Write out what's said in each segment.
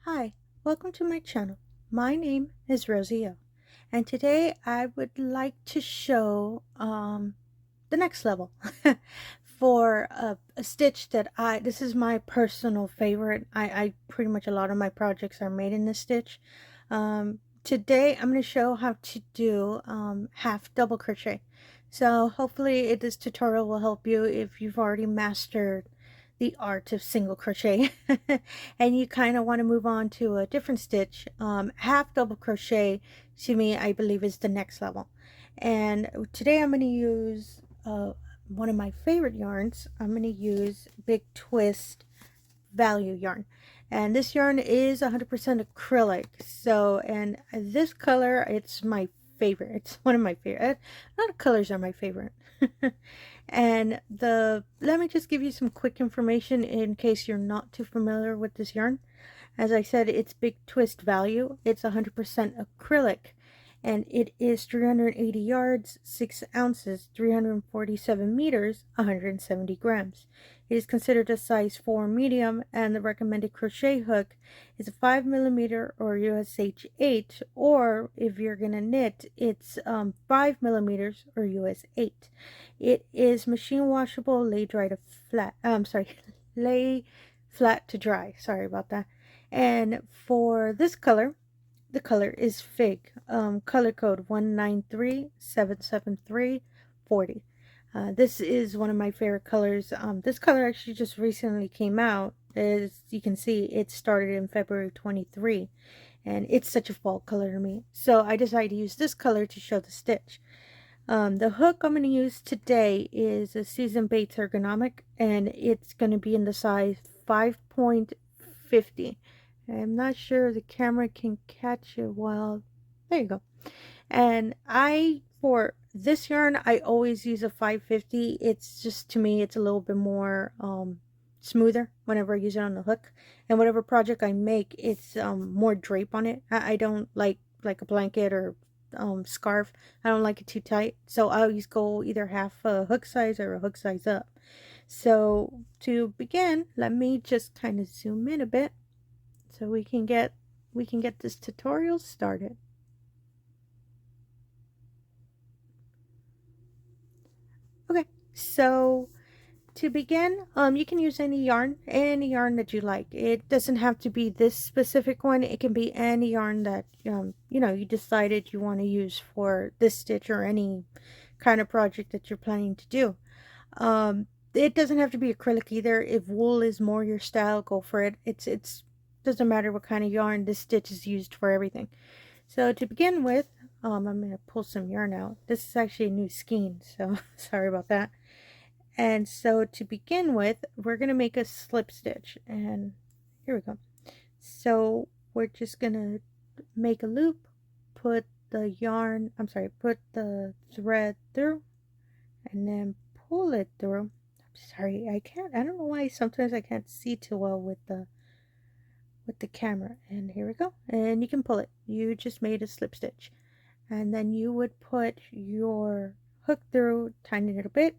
Hi, welcome to my channel. My name is Rosy O, and today I would like to show the next level for a stitch that this is my personal favorite. I pretty much a lot of my projects are made in this stitch. Today I'm going to show how to do half double crochet. So hopefully this tutorial will help you if you've already mastered the art of single crochet and you kind of want to move on to a different stitch. Half double crochet to me I believe is the next level, and today I'm going to use one of my favorite yarns. I'm going to use Big Twist value yarn, and this yarn is 100% acrylic. So, and this color, it's my favorite. It's one of my favorite. A lot of colors are my favorite. And let me just give you some quick information in case you're not too familiar with this yarn. As I said, it's Big Twist value. It's 100% acrylic, and it is 380 yards, 6 ounces, 347 meters, 170 grams. It is considered a size 4 medium, and the recommended crochet hook is a 5mm or USH 8, or if you're gonna knit, it's 5mm or US 8. It is machine washable, lay dry to flat. Lay flat to dry. Sorry about that. And for this color, the color is Fig. Color code 19377340. This is one of my favorite colors. This color actually just recently came out. As you can see, it started in February 23, and it's such a fall color to me. So I decided to use this color to show the stitch. The hook I'm going to use today is a Season Bates ergonomic, and it's going to be in the size 5.50. I'm not sure the camera can catch it well. There you go. And for this yarn, I always use a 550. It's just, to me, it's a little bit more smoother whenever I use it on the hook. And whatever project I make, it's more drape on it. I don't like a blanket or scarf. I don't like it too tight. So I always go either half a hook size or a hook size up. So to begin, let me just kind of zoom in a bit so we can get this tutorial started. Okay, so to begin, you can use any yarn that you like. It doesn't have to be this specific one. It can be any yarn that you decided you want to use for this stitch or any kind of project that you're planning to do. It doesn't have to be acrylic either. If wool is more your style, go for it. It's doesn't matter what kind of yarn. This stitch is used for everything. So to begin with, I'm going to pull some yarn out. This is actually a new skein, so sorry about that. And so to begin with, we're going to make a slip stitch, and here we go. So we're just going to make a loop, put the thread through, and then pull it through. I'm sorry, I don't know why sometimes I can't see too well with the camera. And here we go, and you can pull it. You just made a slip stitch, and then you would put your hook through, tighten it a bit,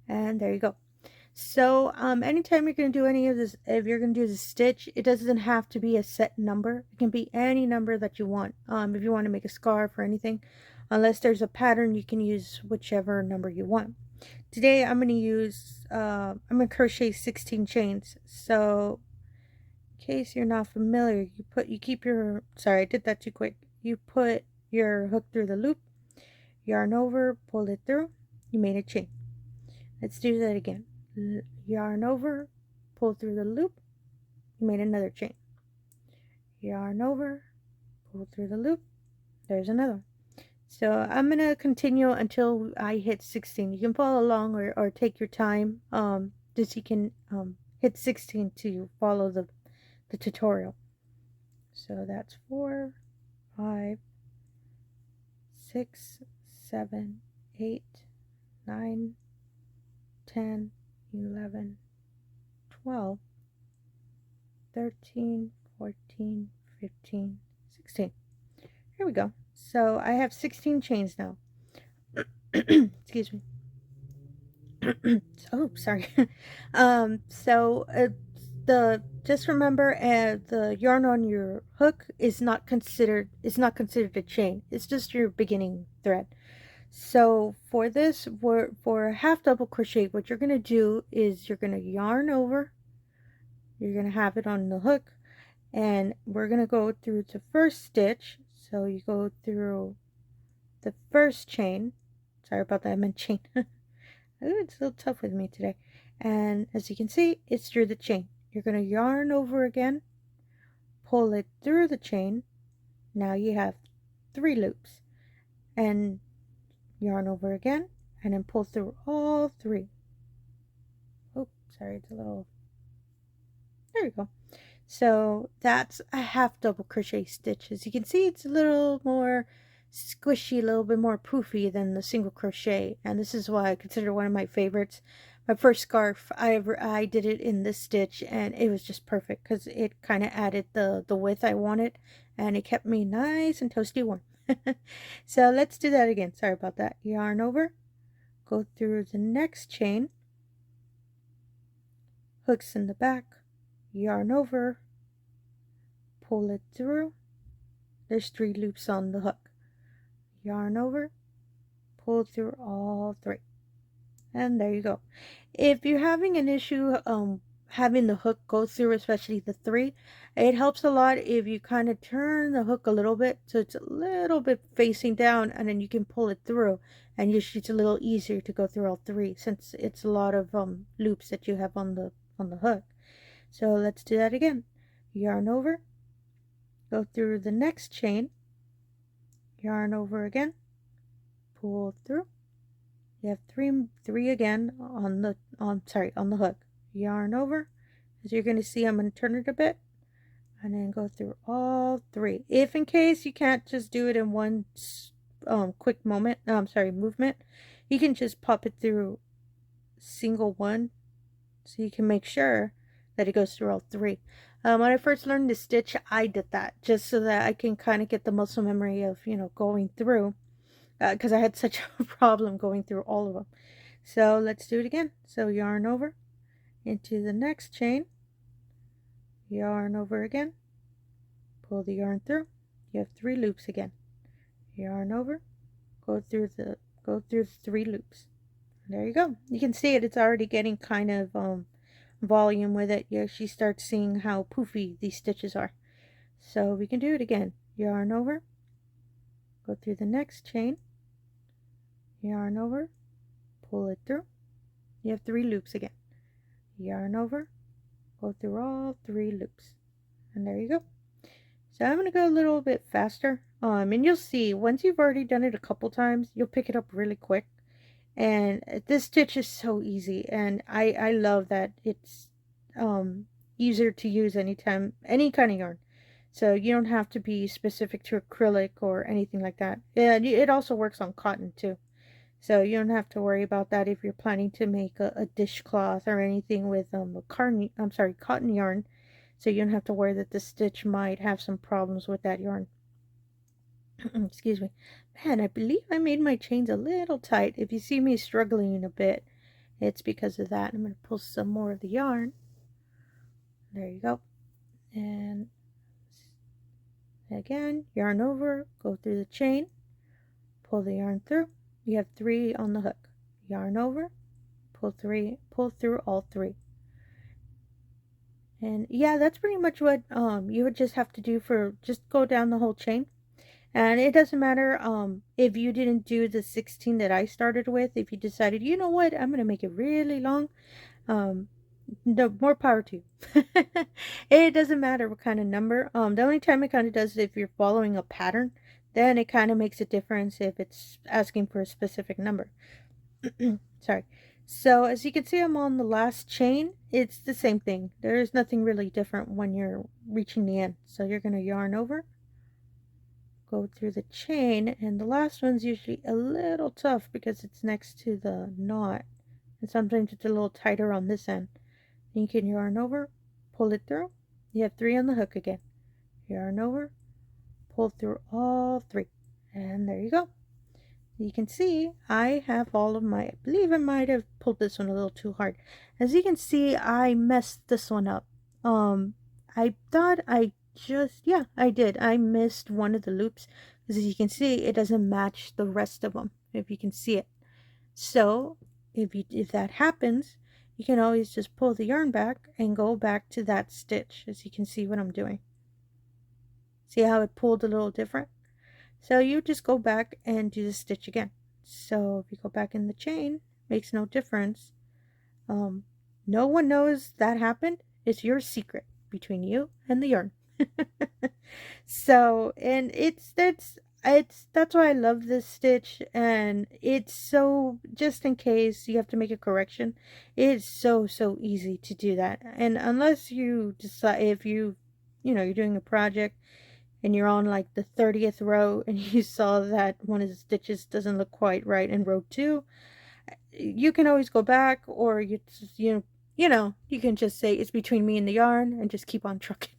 and there you go. So anytime you're going to do any of this, if you're going to do the stitch, it doesn't have to be a set number. It can be any number that you want. If you want to make a scarf or anything, unless there's a pattern, you can use whichever number you want. Today I'm going to use I'm going to crochet 16 chains. So in case you're not familiar, sorry, I did that too quick. You put your hook through the loop, yarn over, pull it through, you made a chain. Let's do that again. Yarn over, pull through the loop, you made another chain. Yarn over, pull through the loop, there's another one. So I'm going to continue until I hit 16. You can follow along or take your time. Just you can hit 16 to follow the tutorial. So that's 4, 5, 6, 7, 8, 9, 10, 11, 12, 13, 14, 15, 16. Here we go. So I have 16 chains now. Excuse me. Oh, sorry. The just remember, the yarn on your hook is not considered a chain. It's just your beginning thread. So for this, for a half double crochet, what you're going to do is you're going to yarn over, you're going to have it on the hook, and we're going to go through the first stitch. So you go through the first chain. Sorry about that, I meant chain. Ooh, it's a little tough with me today. And as you can see, it's through the chain. You're going to yarn over again, pull it through the chain. Now you have 3 loops, and yarn over again, and then pull through all 3. Oh, sorry, it's a little, there you go. So that's a half double crochet stitch. As you can see, it's a little more squishy, a little bit more poofy than the single crochet, and this is why I consider one of my favorites. My first scarf I did it in this stitch, and it was just perfect because it kind of added the width I wanted, and it kept me nice and toasty warm. So let's do that again. Sorry about that. Yarn over, go through the next chain, hooks in the back, yarn over, pull it through. There's 3 loops on the hook. Yarn over, pull through all 3, and there you go. If you're having an issue having the hook go through, especially the 3, it helps a lot if you kind of turn the hook a little bit so it's a little bit facing down, and then you can pull it through, and usually it's a little easier to go through all 3 since it's a lot of loops that you have on the hook. So let's do that again. Yarn over, go through the next chain, yarn over again, pull through. You have 3 again on the hook. Yarn over. As you're going to see, I'm going to turn it a bit, and then go through all 3. If in case you can't just do it in one quick movement, you can just pop it through single one, so you can make sure that it goes through all 3. When I first learned this stitch, I did that just so that I can kind of get the muscle memory of, going through, because I had such a problem going through all of them. So let's do it again. So yarn over into the next chain, yarn over again, pull the yarn through. You have 3 loops again. Yarn over, go through the 3 loops. There you go. You can see it's already getting kind of volume with it. You actually start seeing how poofy these stitches are. So we can do it again. Yarn over, go through the next chain, yarn over, pull it through. You have 3 loops again. Yarn over, go through all 3 loops, and there you go. So I'm going to go a little bit faster, and you'll see once you've already done it a couple times, you'll pick it up really quick. And this stitch is so easy, and I love that it's easier to use anytime, any kind of yarn. So you don't have to be specific to acrylic or anything like that. Yeah, it also works on cotton too. So you don't have to worry about that if you're planning to make a dishcloth or anything with cotton yarn. So you don't have to worry that the stitch might have some problems with that yarn. Excuse me. Man, I believe I made my chains a little tight. If you see me struggling a bit, it's because of that. I'm going to pull some more of the yarn. There you go. And again, yarn over, go through the chain, pull the yarn through. You have 3 on the hook. Yarn over, pull through all 3. And yeah, that's pretty much what you would just have to do for, just go down the whole chain. And it doesn't matter if you didn't do the 16 that I started with. If you decided, you know what, I'm going to make it really long, no, more power to you. It doesn't matter what kind of number. The only time it kind of does is if you're following a pattern, then it kind of makes a difference if it's asking for a specific number. Sorry. So as you can see, I'm on the last chain. It's the same thing. There is nothing really different when you're reaching the end. So you're going to yarn over, go through the chain, and the last one's usually a little tough because it's next to the knot, and sometimes it's a little tighter on this end. You can yarn over, pull it through. You have 3 on the hook again. Yarn over, pull through all 3, and there you go. You can see I have all of my, I believe I might have pulled this one a little too hard. As you can see, I messed this one up. I thought I just, yeah, I did. I missed one of the loops because as you can see, it doesn't match the rest of them, if you can see it. So if that happens, you can always just pull the yarn back and go back to that stitch, as you can see what I'm doing. See how it pulled a little different? So you just go back and do the stitch again. So if you go back in the chain, makes no difference. No one knows that happened. It's your secret between you and the yarn. So, and that's why I love this stitch, and it's so, just in case you have to make a correction, it's so easy to do that. And unless you decide, if you're doing a project and you're on like the 30th row and you saw that one of the stitches doesn't look quite right in row 2, you can always go back, or you can just say it's between me and the yarn and just keep on trucking.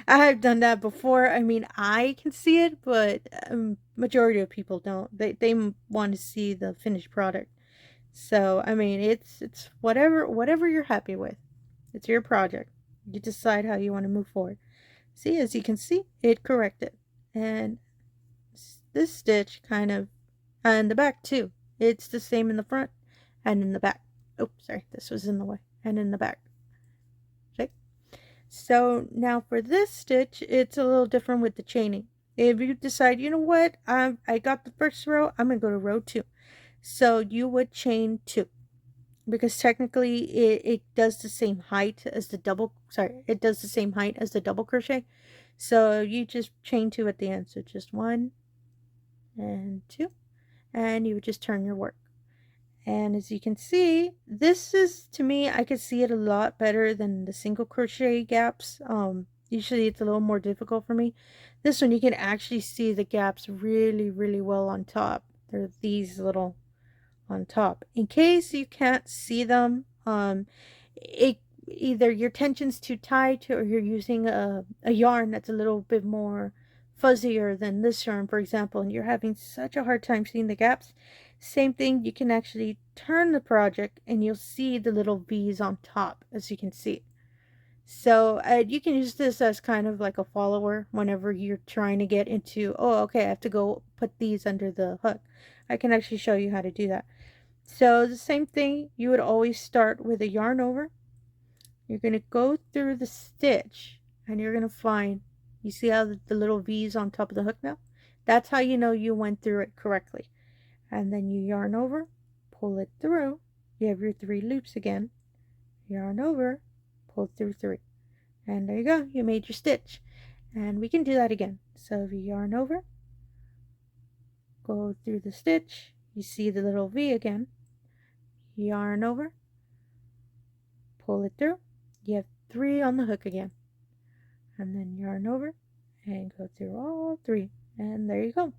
I've done that before. I mean, I can see it, but majority of people don't. They want to see the finished product. So I mean, it's whatever you're happy with. It's your project. You decide how you want to move forward. See, as you can see, it corrected, and this stitch kind of, and the back too. It's the same in the front and in the back. Oh, sorry, this was in the way. And in the back. Okay. So now for this stitch, it's a little different with the chaining. If you decide, you know what, I got the first row, I'm going to go to row 2. So you would chain 2. Because technically it does the same height as the double, it does the same height as the double crochet. So you just chain 2 at the end. So just 1 and 2. And you would just turn your work. And as you can see, this is, to me, I could see it a lot better than the single crochet gaps. Usually it's a little more difficult for me. This one, you can actually see the gaps really well on top. They're these little on top. In case you can't see them, either your tension's too tight or you're using a yarn that's a little bit more fuzzier than this yarn, for example, and you're having such a hard time seeing the gaps. Same thing, you can actually turn the project and you'll see the little V's on top, as you can see. So you can use this as kind of like a follower whenever you're trying to get into, oh, okay, I have to go put these under the hook. I can actually show you how to do that. So the same thing, you would always start with a yarn over. You're going to go through the stitch and you're going to find, you see how the little V's on top of the hook now? That's how you know you went through it correctly. And then you yarn over, pull it through, you have your 3 loops again, yarn over, pull through 3, and there you go, you made your stitch. And we can do that again. So if you yarn over, go through the stitch, you see the little V again, yarn over, pull it through, you have 3 on the hook again, and then yarn over and go through all 3, and there you go.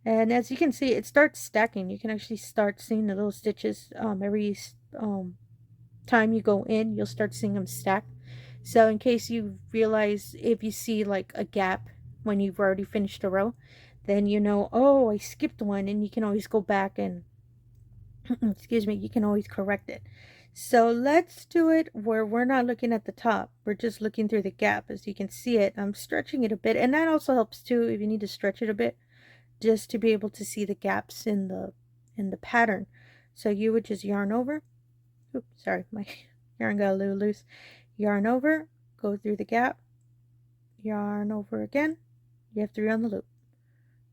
And as you can see, it starts stacking. You can actually start seeing the little stitches every time you go in, you'll start seeing them stack. So in case you realize, if you see like a gap when you've already finished a row, then you know, oh, I skipped one, and you can always go back and excuse me, you can always correct it. So let's do it where we're not looking at the top. We're just looking through the gap. As you can see it, I'm stretching it a bit, and that also helps too if you need to stretch it a bit, just to be able to see the gaps in the pattern. So you would just yarn over. Oops, sorry, my yarn got a little loose. Yarn over, go through the gap, yarn over again. You have 3 on the loop.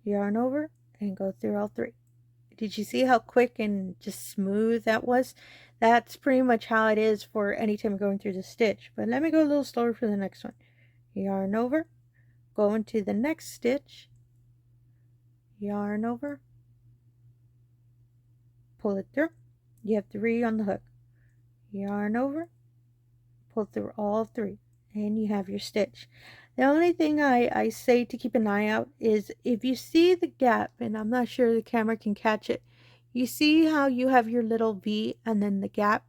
Yarn over and go through all 3. Did you see how quick and just smooth that was? That's pretty much how it is for any time going through the stitch. But let me go a little slower for the next one. Yarn over, go into the next stitch, yarn over, pull it through. You have 3 on the hook. Yarn over, pull through all 3, and you have your stitch. The only thing I say to keep an eye out is if you see the gap, and I'm not sure the camera can catch it, you see how you have your little V and then the gap?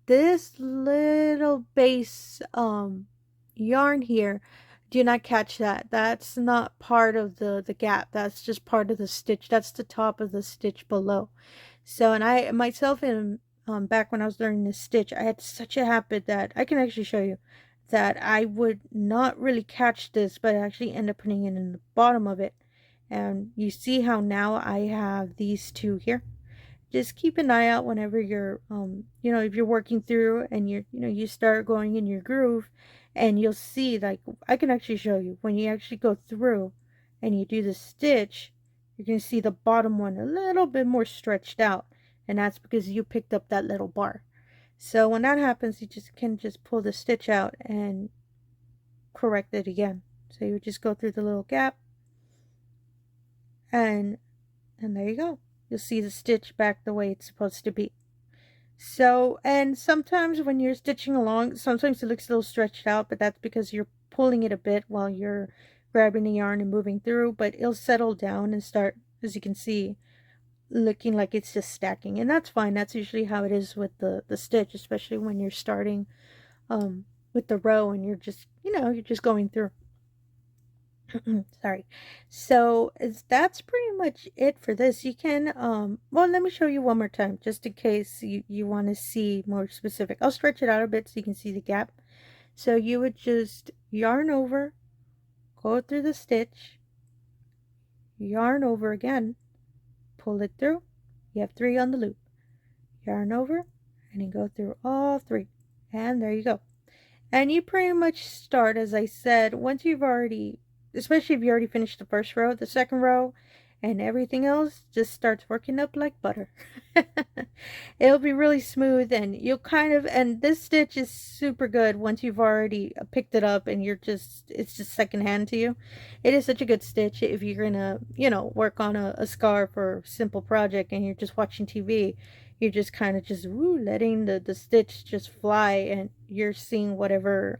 This little base yarn here, do not catch that. That's not part of the gap. That's just part of the stitch. That's the top of the stitch below. So, and I myself am back when I was learning to stitch, I had such a habit that I can actually show you that I would not really catch this, but I actually end up putting it in the bottom of it. And you see how now I have these two here. Just keep an eye out whenever you're if you're working through and you start going in your groove, and you'll see, like, I can actually show you when you actually go through and you do the stitch, you're going to see the bottom one a little bit more stretched out, and that's because you picked up that little bar. So when that happens, you can just pull the stitch out and correct it again. So you just go through the little gap, and there you go. You'll see the stitch back the way it's supposed to be. So, and sometimes when you're stitching along, sometimes it looks a little stretched out, but that's because you're pulling it a bit while you're grabbing the yarn and moving through, but it'll settle down and start, as you can see, looking like it's just stacking. And that's fine. That's usually how it is with the stitch, especially when you're starting with the row and you're just, you're just going through. Sorry. So that's pretty much it for this. You can well, let me show you one more time just in case you want to see more specific. I'll stretch it out a bit so you can see the gap. So you would just yarn over, go through the stitch, yarn over again, pull it through. You have 3 on the loop. Yarn over and then go through all 3, and there you go. And you pretty much start, as I said, once you've already, especially if you already finished the first row, the second row and everything else just starts working up like butter. It'll be really smooth, and you'll and this stitch is super good once you've already picked it up and it's just secondhand to you. It is such a good stitch if you're gonna, work on a scarf or simple project and you're just watching TV. You're just kind of just letting the stitch just fly, and you're seeing whatever's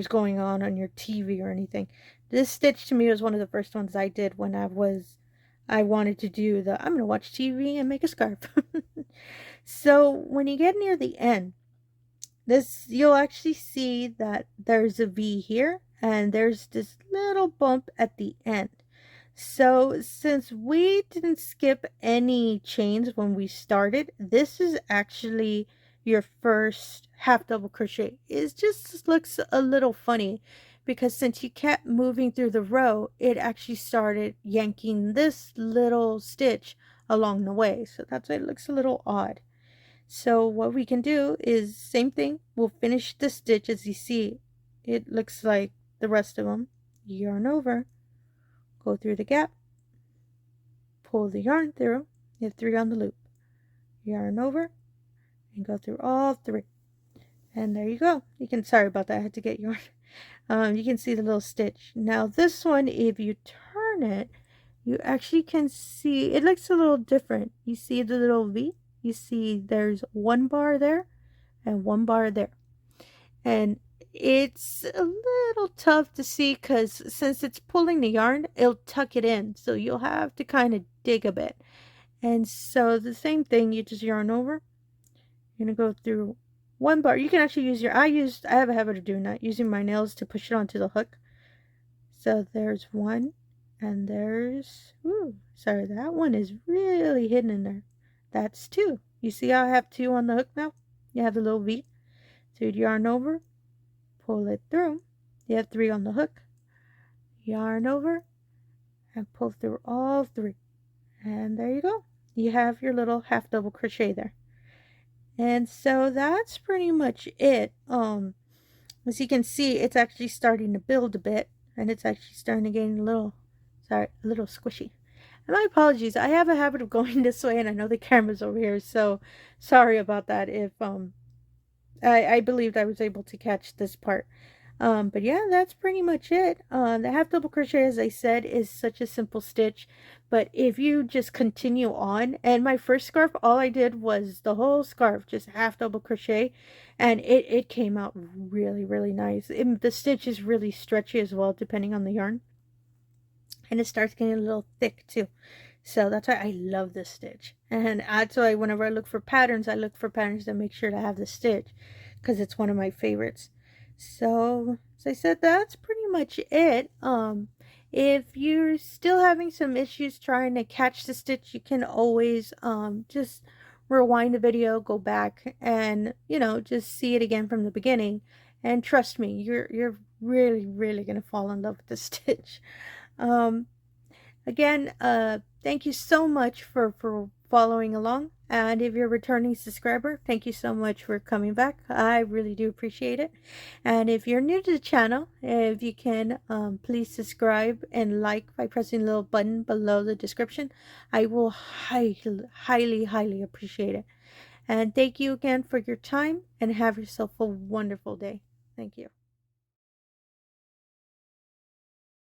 going on your TV or anything. This stitch to me was one of the first ones I did when I wanted to do I'm gonna watch TV and make a scarf. So when you get near the end, you'll actually see that there's a V here and there's this little bump at the end. So since we didn't skip any chains when we started, this is actually your first half double crochet. It just looks a little funny because since you kept moving through the row, it actually started yanking this little stitch along the way. So that's why it looks a little odd. So what we can do is same thing. We'll finish the stitch. As you see, it looks like the rest of them. Yarn over, go through the gap, pull the yarn through. You have 3 on the loop. Yarn over and go through all 3, and there you go. Sorry about that, I had to get yarn. You can see the little stitch. Now this one, if you turn it, you actually can see it looks a little different. You see the little V, you see there's 1 bar there and 1 bar there, and it's a little tough to see because since it's pulling the yarn, it'll tuck it in, so you'll have to kind of dig a bit. And so the same thing, you just yarn over. You're gonna go through 1 bar. You can actually use I have a habit of doing that, using my nails to push it onto the hook. So there's 1, and there's, sorry, that one is really hidden in there. That's 2. You see how I have 2 on the hook now? You have the little V. So you yarn over, pull it through. You have 3 on the hook. Yarn over and pull through all 3. And there you go. You have your little half double crochet there. And so that's pretty much it. As you can see, it's actually starting to build a bit, and it's actually starting to get a little squishy. And my apologies, I have a habit of going this way, and I know the camera's over here, so sorry about that if I believed I was able to catch this part. But yeah, that's pretty much it. The half double crochet, as I said, is such a simple stitch, but if you just continue on, and my first scarf, all I did was the whole scarf, just half double crochet, and it came out really, really nice. The stitch is really stretchy as well, depending on the yarn, and it starts getting a little thick too. So that's why I love this stitch, and that's why whenever I look for patterns, I look for patterns that make sure to have the stitch, because it's one of my favorites. So as I said, that's pretty much it. If you're still having some issues trying to catch the stitch, you can always just rewind the video, go back, and just see it again from the beginning. And trust me, you're really, really gonna fall in love with the stitch. um Again, thank you so much for following along. And if you're a returning subscriber, thank you so much for coming back. I really do appreciate it. And if you're new to the channel, if you can, please subscribe and like by pressing the little button below the description. I will highly, highly appreciate it. And thank you again for your time, and have yourself a wonderful day. Thank you.